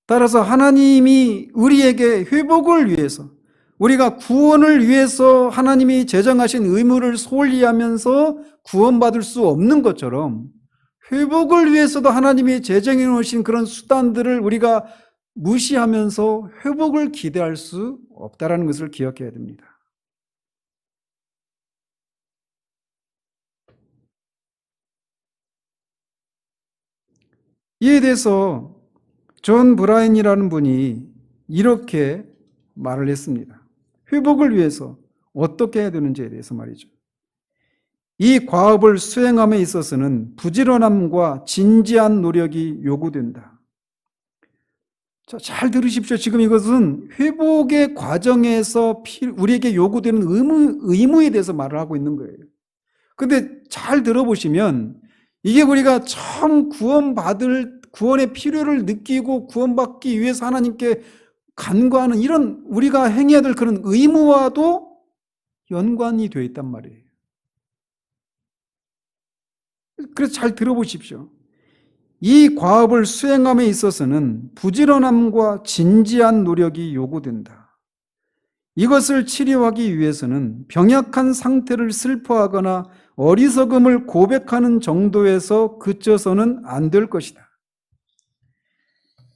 따라서 하나님이 우리에게 회복을 위해서 우리가 구원을 위해서 하나님이 제정하신 의무를 소홀히 하면서 구원받을 수 없는 것처럼 회복을 위해서도 하나님이 제정해 놓으신 그런 수단들을 우리가 무시하면서 회복을 기대할 수 없다는 것을 기억해야 됩니다. 이에 대해서 존 브라인이라는 분이 이렇게 말을 했습니다. 회복을 위해서 어떻게 해야 되는지에 대해서 말이죠. 이 과업을 수행함에 있어서는 부지런함과 진지한 노력이 요구된다. 자, 잘 들으십시오. 지금 이것은 회복의 과정에서 우리에게 요구되는 의무에 대해서 말을 하고 있는 거예요. 근데 잘 들어보시면 이게 우리가 처음 구원의 필요를 느끼고 구원받기 위해서 하나님께 간구하는 이런 우리가 행해야 될 그런 의무와도 연관이 되어 있단 말이에요. 그래서 잘 들어보십시오. 이 과업을 수행함에 있어서는 부지런함과 진지한 노력이 요구된다. 이것을 치료하기 위해서는 병약한 상태를 슬퍼하거나 어리석음을 고백하는 정도에서 그쳐서는 안 될 것이다.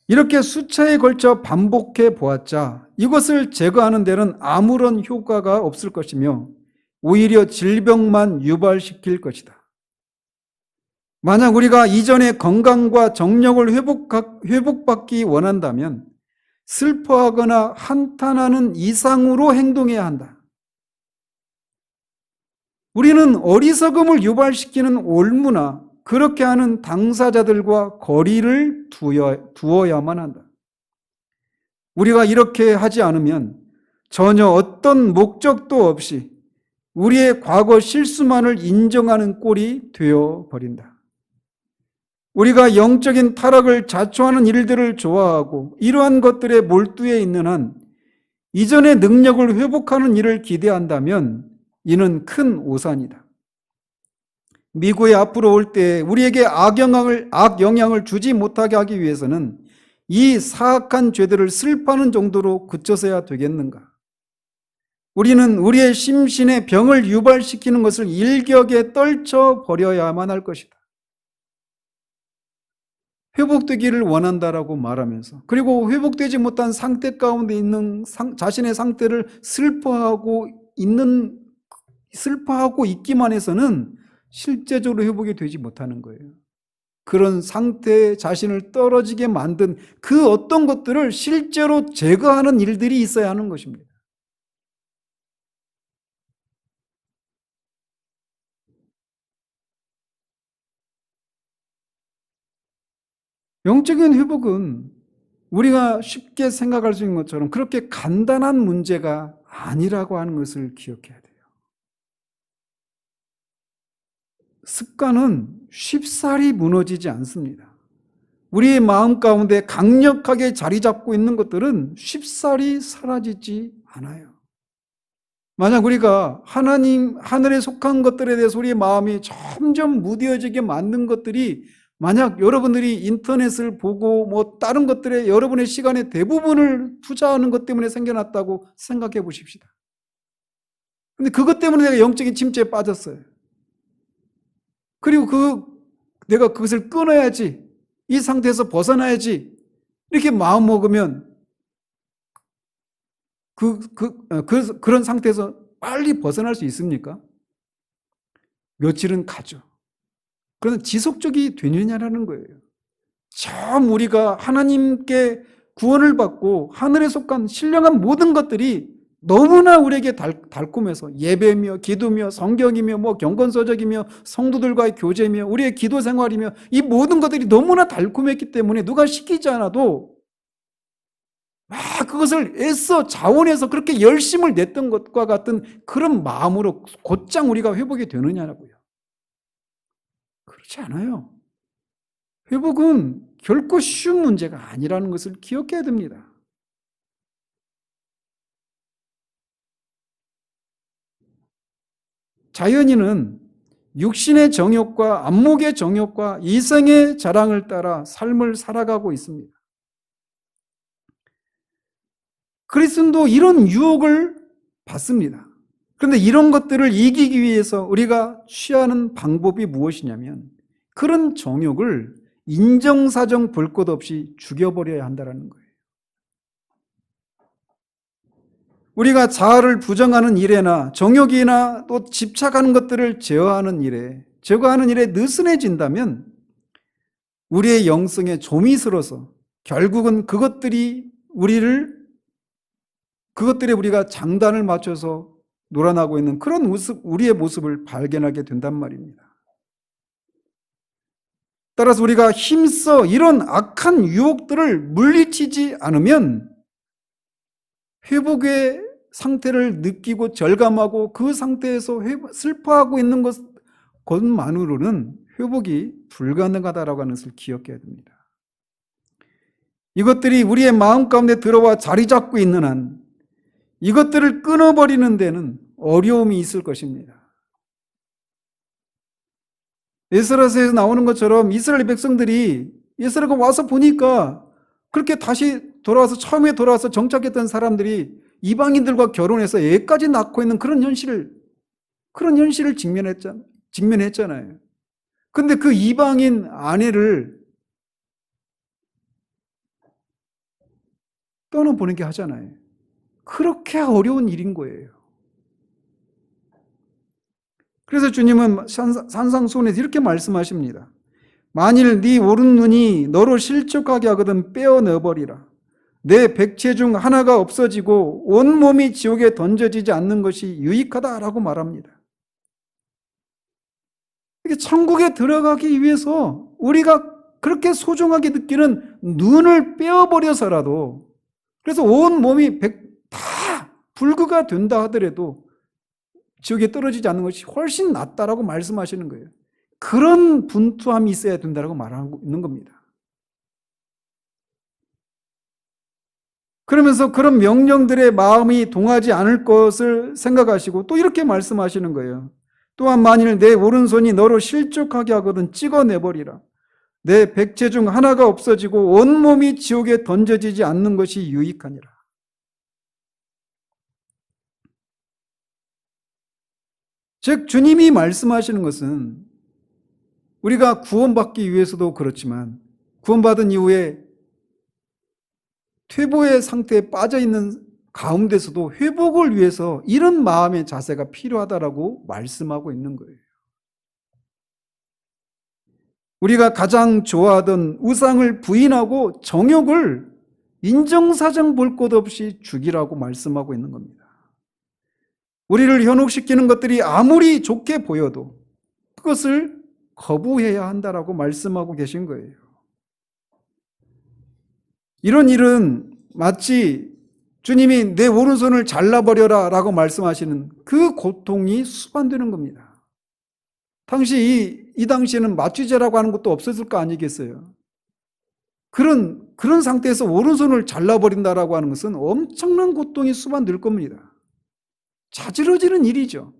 이렇게 수차에 걸쳐 반복해 보았자 이것을 제거하는 데는 아무런 효과가 없을 것이며 오히려 질병만 유발시킬 것이다. 만약 우리가 이전의 건강과 정력을 회복받기 원한다면 슬퍼하거나 한탄하는 이상으로 행동해야 한다. 우리는 어리석음을 유발시키는 올무나 그렇게 하는 당사자들과 거리를 두어야만 한다. 우리가 이렇게 하지 않으면 전혀 어떤 목적도 없이 우리의 과거 실수만을 인정하는 꼴이 되어버린다. 우리가 영적인 타락을 자초하는 일들을 좋아하고 이러한 것들에 몰두해 있는 한 이전의 능력을 회복하는 일을 기대한다면 이는 큰 오산이다. 미국에 앞으로 올 때 우리에게 악영향을 주지 못하게 하기 위해서는 이 사악한 죄들을 슬퍼하는 정도로 그쳐서야 되겠는가? 우리는 우리의 심신에 병을 유발시키는 것을 일격에 떨쳐버려야만 할 것이다. 회복되기를 원한다라고 말하면서 그리고 회복되지 못한 상태 가운데 있는 자신의 상태를 슬퍼하고 있기만 해서는 실제적으로 회복이 되지 못하는 거예요. 그런 상태에 자신을 떨어지게 만든 그 어떤 것들을 실제로 제거하는 일들이 있어야 하는 것입니다. 영적인 회복은 우리가 쉽게 생각할 수 있는 것처럼 그렇게 간단한 문제가 아니라고 하는 것을 기억해야 돼요. 습관은 쉽사리 무너지지 않습니다. 우리의 마음 가운데 강력하게 자리 잡고 있는 것들은 쉽사리 사라지지 않아요. 만약 우리가 하늘에 속한 것들에 대해서 우리의 마음이 점점 무뎌지게 만든 것들이 만약 여러분들이 인터넷을 보고 다른 것들에 여러분의 시간의 대부분을 투자하는 것 때문에 생겨났다고 생각해 보십시다. 근데 그것 때문에 내가 영적인 침체에 빠졌어요. 그리고 내가 그것을 끊어야지, 이 상태에서 벗어나야지 이렇게 마음 먹으면 그런 상태에서 빨리 벗어날 수 있습니까? 며칠은 가죠. 그러나 지속적이 되느냐라는 거예요. 참 우리가 하나님께 구원을 받고 하늘에 속한 신령한 모든 것들이 너무나 우리에게 달콤해서 예배며 기도며 성경이며 뭐 경건서적이며 성도들과의 교제며 우리의 기도 생활이며 이 모든 것들이 너무나 달콤했기 때문에 누가 시키지 않아도 막 그것을 애써 자원해서 그렇게 열심을 냈던 것과 같은 그런 마음으로 곧장 우리가 회복이 되느냐고요. 그렇지 않아요. 회복은 결코 쉬운 문제가 아니라는 것을 기억해야 됩니다. 자연인은 육신의 정욕과 안목의 정욕과 이성의 자랑을 따라 삶을 살아가고 있습니다. 그리스도도 이런 유혹을 받습니다. 그런데 이런 것들을 이기기 위해서 우리가 취하는 방법이 무엇이냐면 그런 정욕을 인정사정 볼 것 없이 죽여버려야 한다는 거예요. 우리가 자아를 부정하는 일에나 정욕이나 또 집착하는 것들을 제어하는 일에 느슨해진다면 우리의 영성에 좀이 들어서 결국은 그것들에 우리가 장단을 맞춰서 놀아나고 있는 그런 우리의 모습을 발견하게 된단 말입니다. 따라서 우리가 힘써 이런 악한 유혹들을 물리치지 않으면 회복의 상태를 느끼고 절감하고 그 상태에서 슬퍼하고 있는 것만으로는 회복이 불가능하다라고 하는 것을 기억해야 됩니다. 이것들이 우리의 마음 가운데 들어와 자리 잡고 있는 한 이것들을 끊어버리는 데는 어려움이 있을 것입니다. 에스라서에서 나오는 것처럼 이스라엘 백성들이 에스라가 와서 보니까 그렇게 다시 돌아와서 처음에 돌아와서 정착했던 사람들이 이방인들과 결혼해서 애까지 낳고 있는 그런 현실을 직면했잖아요. 근데 그 이방인 아내를 떠나보내게 하잖아요. 그렇게 어려운 일인 거예요. 그래서 주님은 산상수훈에서 이렇게 말씀하십니다. 만일 네 오른눈이 너로 실족하게 하거든 빼어내버리라. 내 백체 중 하나가 없어지고 온몸이 지옥에 던져지지 않는 것이 유익하다라고 말합니다. 이게 천국에 들어가기 위해서 우리가 그렇게 소중하게 느끼는 눈을 빼어버려서라도 그래서 온몸이 다 불구가 된다 하더라도 지옥에 떨어지지 않는 것이 훨씬 낫다라고 말씀하시는 거예요. 그런 분투함이 있어야 된다고 말하고 있는 겁니다. 그러면서 그런 명령들의 마음이 동하지 않을 것을 생각하시고 또 이렇게 말씀하시는 거예요. 또한 만일 내 오른손이 너로 실족하게 하거든 찍어내버리라. 내 백체 중 하나가 없어지고 온몸이 지옥에 던져지지 않는 것이 유익하니라. 즉 주님이 말씀하시는 것은 우리가 구원받기 위해서도 그렇지만 구원받은 이후에 퇴보의 상태에 빠져있는 가운데서도 회복을 위해서 이런 마음의 자세가 필요하다라고 말씀하고 있는 거예요. 우리가 가장 좋아하던 우상을 부인하고 정욕을 인정사정 볼 것 없이 죽이라고 말씀하고 있는 겁니다. 우리를 현혹시키는 것들이 아무리 좋게 보여도 그것을 거부해야 한다라고 말씀하고 계신 거예요. 이런 일은 마치 주님이 내 오른손을 잘라버려라 라고 말씀하시는 그 고통이 수반되는 겁니다. 이 당시에는 마취제라고 하는 것도 없었을 거 아니겠어요? 그런 상태에서 오른손을 잘라버린다라고 하는 것은 엄청난 고통이 수반될 겁니다. 자지러지는 일이죠.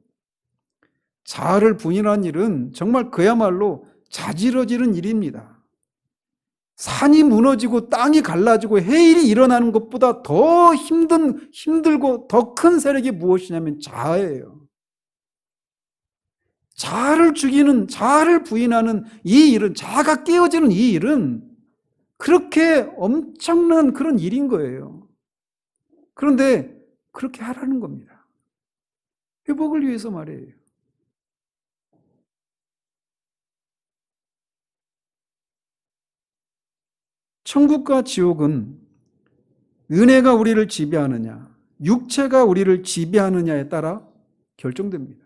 자아를 부인하는 일은 정말 그야말로 자지러지는 일입니다. 산이 무너지고 땅이 갈라지고 해일이 일어나는 것보다 더 힘들고 더 큰 세력이 무엇이냐면 자아예요. 자아를 죽이는, 자아를 부인하는 이 일은, 자아가 깨어지는 이 일은 그렇게 엄청난 그런 일인 거예요. 그런데 그렇게 하라는 겁니다. 회복을 위해서 말이에요. 천국과 지옥은 은혜가 우리를 지배하느냐, 육체가 우리를 지배하느냐에 따라 결정됩니다.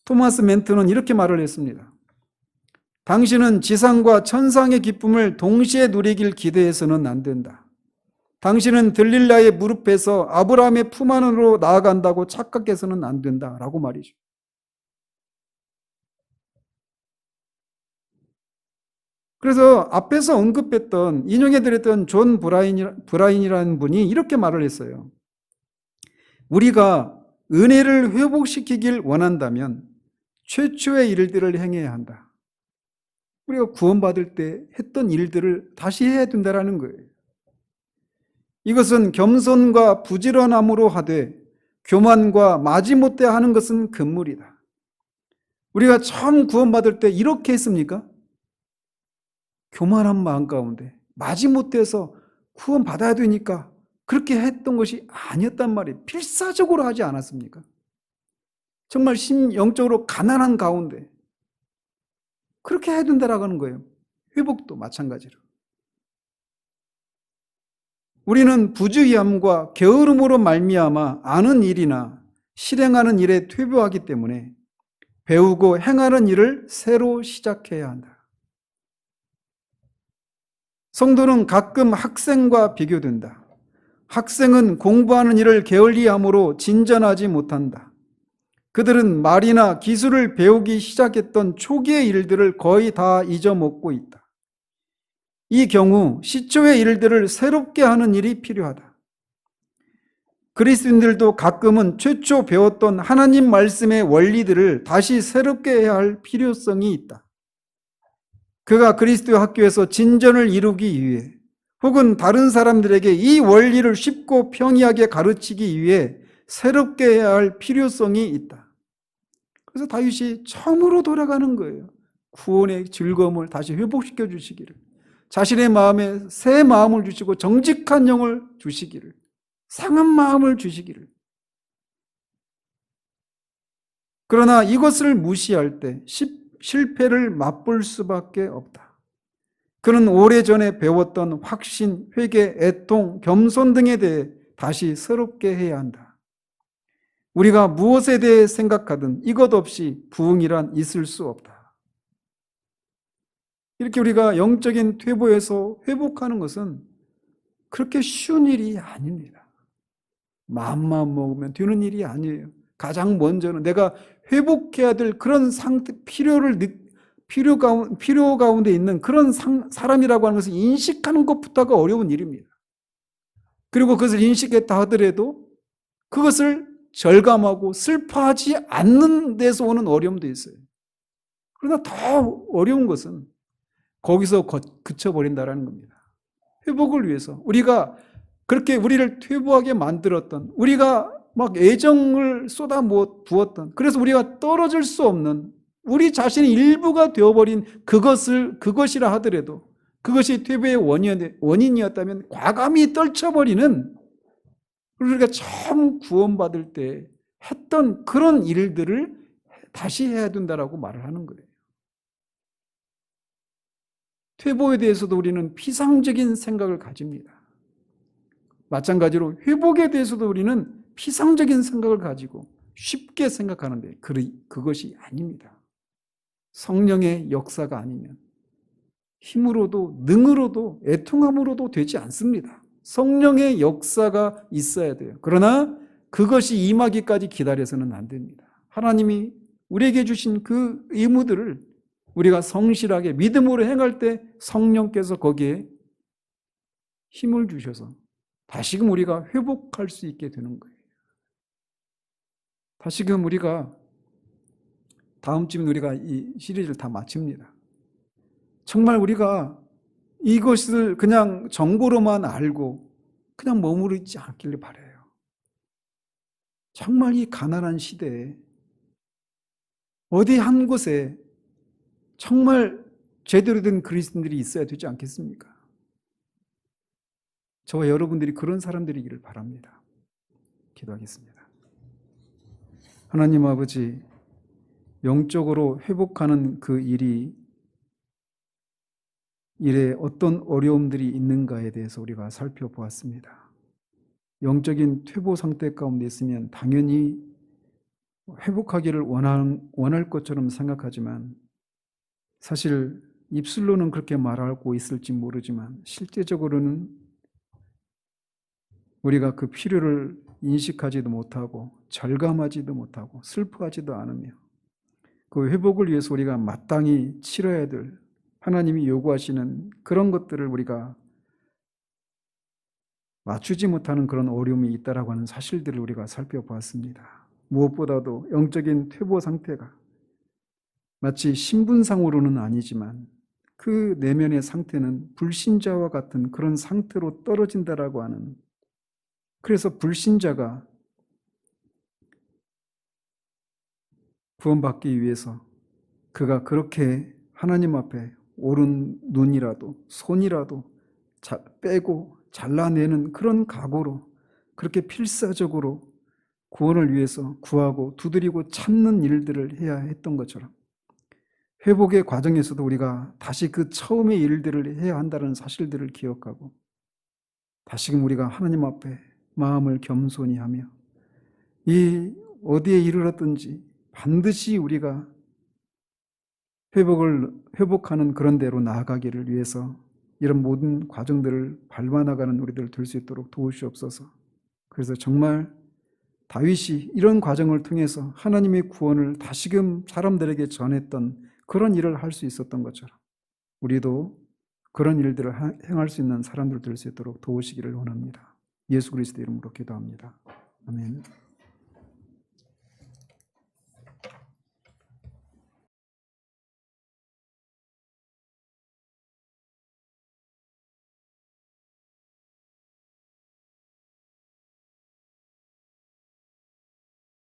토마스 멘트는 이렇게 말을 했습니다. 당신은 지상과 천상의 기쁨을 동시에 누리길 기대해서는 안 된다. 당신은 들릴라의 무릎에서 아브라함의 품 안으로 나아간다고 착각해서는 안 된다라고 말이죠. 그래서 앞에서 언급했던 인용해드렸던 존 브라인이라는 분이 이렇게 말을 했어요. 우리가 은혜를 회복시키길 원한다면 최초의 일들을 행해야 한다. 우리가 구원받을 때 했던 일들을 다시 해야 된다는 거예요. 이것은 겸손과 부지런함으로 하되 교만과 마지못해 하는 것은 금물이다. 우리가 처음 구원받을 때 이렇게 했습니까? 교만한 마음 가운데 마지못해서 구원받아야 되니까 그렇게 했던 것이 아니었단 말이에요. 필사적으로 하지 않았습니까? 정말 영적으로 가난한 가운데 그렇게 해야 된다라고 하는 거예요. 회복도 마찬가지로. 우리는 부주의함과 게으름으로 말미암아 아는 일이나 실행하는 일에 퇴보하기 때문에 배우고 행하는 일을 새로 시작해야 한다. 성도는 가끔 학생과 비교된다. 학생은 공부하는 일을 게을리함으로 진전하지 못한다. 그들은 말이나 기술을 배우기 시작했던 초기의 일들을 거의 다 잊어먹고 있다. 이 경우 시초의 일들을 새롭게 하는 일이 필요하다. 그리스도인들도 가끔은 최초 배웠던 하나님 말씀의 원리들을 다시 새롭게 해야 할 필요성이 있다. 그가 그리스도의 학교에서 진전을 이루기 위해 혹은 다른 사람들에게 이 원리를 쉽고 평이하게 가르치기 위해 새롭게 해야 할 필요성이 있다. 그래서 다윗이 처음으로 돌아가는 거예요. 구원의 즐거움을 다시 회복시켜 주시기를. 자신의 마음에 새 마음을 주시고 정직한 영을 주시기를. 상한 마음을 주시기를. 그러나 이것을 무시할 때 실패를 맛볼 수밖에 없다. 그는 오래전에 배웠던 확신, 회개, 애통, 겸손 등에 대해 다시 새롭게 해야 한다. 우리가 무엇에 대해 생각하든 이것 없이 부흥이란 있을 수 없다. 이렇게 우리가 영적인 퇴보에서 회복하는 것은 그렇게 쉬운 일이 아닙니다. 마음만 먹으면 되는 일이 아니에요. 가장 먼저는 내가 회복해야 될 그런 상태, 필요 가운데 있는 그런 사람이라고 하는 것을 인식하는 것부터가 어려운 일입니다. 그리고 그것을 인식했다 하더라도 그것을 절감하고 슬퍼하지 않는 데서 오는 어려움도 있어요. 그러나 더 어려운 것은 거기서 그쳐버린다는 겁니다. 회복을 위해서 우리가 그렇게 우리를 퇴보하게 만들었던, 우리가 막 애정을 쏟아 부었던, 그래서 우리가 떨어질 수 없는 우리 자신의 일부가 되어버린 그것이라 하더라도 그것이 퇴보의 원인이었다면 과감히 떨쳐버리는, 우리가 처음 구원받을 때 했던 그런 일들을 다시 해야 된다라고 말을 하는 거예요. 퇴보에 대해서도 우리는 피상적인 생각을 가집니다. 마찬가지로 회복에 대해서도 우리는 피상적인 생각을 가지고 쉽게 생각하는데 그것이 아닙니다. 성령의 역사가 아니면 힘으로도 능으로도 애통함으로도 되지 않습니다. 성령의 역사가 있어야 돼요. 그러나 그것이 임하기까지 기다려서는 안 됩니다. 하나님이 우리에게 주신 그 의무들을 우리가 성실하게 믿음으로 행할 때 성령께서 거기에 힘을 주셔서 다시금 우리가 회복할 수 있게 되는 거예요. 다시금 우리가 다음 주면 우리가 이 시리즈를 다 마칩니다. 정말 우리가 이것을 그냥 정보로만 알고 그냥 머무르 있지 않기를 바라요. 정말 이 가난한 시대에 어디 한 곳에 정말 제대로 된 그리스도인들이 있어야 되지 않겠습니까? 저와 여러분들이 그런 사람들이기를 바랍니다. 기도하겠습니다. 하나님 아버지, 영적으로 회복하는 그 일이 일에 어떤 어려움들이 있는가에 대해서 우리가 살펴보았습니다. 영적인 퇴보 상태 가운데 있으면 당연히 회복하기를 원할 것처럼 생각하지만 사실 입술로는 그렇게 말하고 있을지 모르지만 실제적으로는 우리가 그 필요를 인식하지도 못하고 절감하지도 못하고 슬퍼하지도 않으며 그 회복을 위해서 우리가 마땅히 치러야 될 하나님이 요구하시는 그런 것들을 우리가 맞추지 못하는 그런 어려움이 있다라고 하는 사실들을 우리가 살펴보았습니다. 무엇보다도 영적인 퇴보 상태가 마치 신분상으로는 아니지만 그 내면의 상태는 불신자와 같은 그런 상태로 떨어진다라고 하는, 그래서 불신자가 구원받기 위해서 그가 그렇게 하나님 앞에 오른 눈이라도 손이라도 빼고 잘라내는 그런 각오로 그렇게 필사적으로 구원을 위해서 구하고 두드리고 찾는 일들을 해야 했던 것처럼 회복의 과정에서도 우리가 다시 그 처음의 일들을 해야 한다는 사실들을 기억하고 다시금 우리가 하나님 앞에 마음을 겸손히 하며 이 어디에 이르렀든지 반드시 우리가 회복하는 그런 대로 나아가기를 위해서 이런 모든 과정들을 밟아 나가는 우리들 될 수 있도록 도우시옵소서. 그래서 정말 다윗이 이런 과정을 통해서 하나님의 구원을 다시금 사람들에게 전했던 그런 일을 할 수 있었던 것처럼 우리도 그런 일들을 행할 수 있는 사람들 될 수 있도록 도우시기를 원합니다. 예수 그리스도 이름으로 기도합니다. 아멘.